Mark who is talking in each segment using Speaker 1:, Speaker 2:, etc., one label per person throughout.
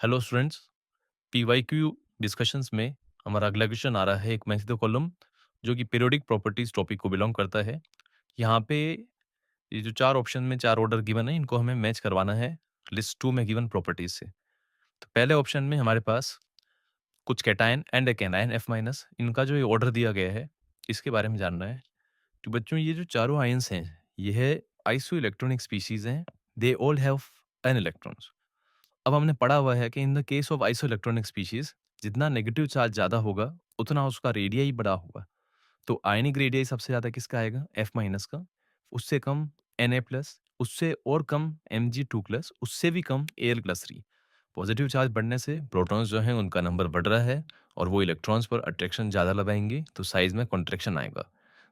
Speaker 1: Hello students, PYQ discussions में हमारा अगला क्वेश्चन आ रहा है एक मैथ्स कॉलम जो कि पीरियोडिक प्रॉपर्टीज टॉपिक को बिलोंग करता है। यहाँ पे ये जो चार ऑप्शन में चार ऑर्डर गिवन है, इनको हमें मैच करवाना है लिस्ट टू में गिवन प्रॉपर्टीज से। तो पहले ऑप्शन में हमारे पास कुछ cation and a anion F minus, इनका जो ये ऑर्डर दिया गया है इसके बारे में जानना है। तो बच्चों, ये जो चारों आयंस हैं ये है आइसो इलेक्ट्रॉनिक स्पीशीज हैं। They all have an electrons. अब हमने पढ़ा हुआ है कि in the case of iso electronic species जितना नेगेटिव चार्ज ज़्यादा होगा उतना उसका रेडियई बड़ा होगा। तो आयनिक रेडियई सबसे ज़्यादा किसका आएगा? एफ माइनस का। उससे कम एन ए प्लस, उससे और कम एम जी टू प्लस, उससे भी कम A L plus three. Positive charge बढ़ने से प्रोटॉन्स जो हैं उनका नंबर बढ़ रहा है और वो इलेक्ट्रॉन्स पर अट्रैक्शन ज़्यादा लगाएंगे तो साइज में कॉन्ट्रैक्शन आएगा।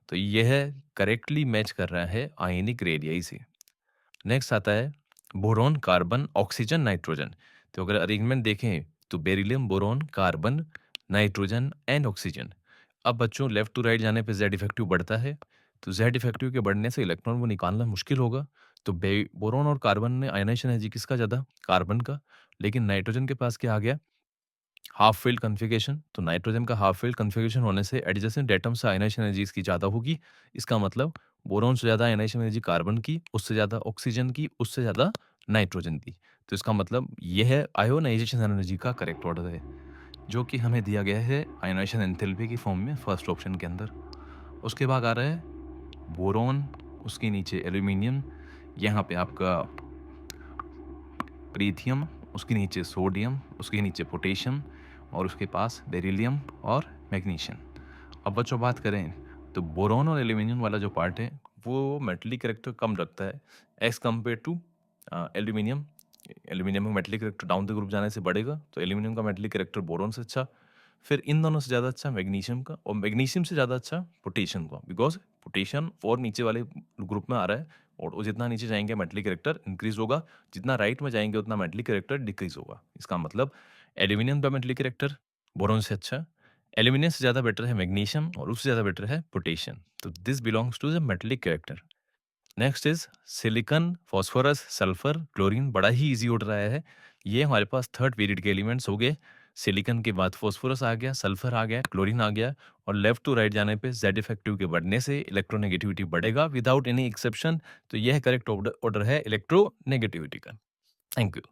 Speaker 1: तो यह करेक्टली मैच कर रहा है आयनिक रेडियई से। नेक्स्ट आता है बोरॉन, कार्बन, ऑक्सीजन, नाइट्रोजन। तो अगर अरेंजमेंट देखें तो beryllium, boron, carbon, nitrogen and oxygen. अब बच्चों, लेफ्ट टू राइट जाने पे जेड इफेक्टिव बढ़ता है, तो जेड इफेक्टिव के बढ़ने से इलेक्ट्रॉन को निकालना मुश्किल होगा। तो बोरॉन और कार्बन में आयनाइजेशन एनर्जी किसका ज़्यादा? कार्बन का। लेकिन नाइट्रोजन के पास क्या आ गया? Half field configuration. तो नाइट्रोजन का हाफ फील्ड कन्फिगरेशन होने से एडजेसेंट एटम से आयनाइजेशन एनर्जी इसकी ज़्यादा होगी। इसका मतलब बोरॉन से ज़्यादा आयनाइजेशन एनर्जी कार्बन की, उससे ज़्यादा ऑक्सीजन की, उससे ज़्यादा नाइट्रोजन की। तो इसका मतलब ये है आयोनाइजेशन एनर्जी का करेक्ट ऑर्डर है, जो कि हमें दिया गया है आयोनाइजेशन एंथैल्पी की फॉर्म में फर्स्ट ऑप्शन के अंदर। उसके बाद आ रहा है बोरॉन, उसके नीचे एल्यूमिनियम, यहाँ पे आपका प्रीथियम, उसके नीचे सोडियम, उसके नीचे पोटेशियम और उसके पास बेरिलियम और मैग्नीशियम। अब बच्चों बात करें तो बोरॉन और एल्यूमिनियम वाला जो पार्ट है वो मेटलिक कैरेक्टर कम रखता है as compared to aluminium. Aluminium का metallic character down the group जाने से बढ़ेगा, तो एल्यूमिनियम का मेटलिक कैरेक्टर बोरॉन से अच्छा, फिर इन दोनों से ज़्यादा अच्छा मैग्नीशियम का, और मैग्नीशियम से ज़्यादा अच्छा पोटेशियम का, बिकॉज पोटेशियम और नीचे वाले ग्रुप में आ रहा है और वो जितना नीचे जाएंगे मेटलिक कैरेक्टर इंक्रीज होगा, जितना राइट में जाएंगे उतना मेटलिक कैरेक्टर डिक्रीज होगा। इसका मतलब एल्यूमिनियम का मेटलिक कैरेक्टर बोरॉन से अच्छा, एल्यूमिनियम से ज़्यादा बेटर है मैग्नीशियम और उससे ज़्यादा बेटर है पोटेशियम। तो this belongs to the metallic character. Next is silicon, phosphorus, sulphur, chlorine. बड़ा ही इजी ऑर्डर आया है। ये हमारे पास थर्ड पीरियड के एलिमेंट्स हो गए। सिलिकॉन के बाद फास्फोरस आ गया, सल्फर आ गया, क्लोरीन आ गया, और लेफ्ट टू राइट जाने पे जेड इफेक्टिव के बढ़ने से इलेक्ट्रोनेगेटिविटी बढ़ेगा विदाउट एनी एक्सेप्शन। तो यह करेक्ट ऑर्डर है इलेक्ट्रोनेगेटिविटी का। Thank you.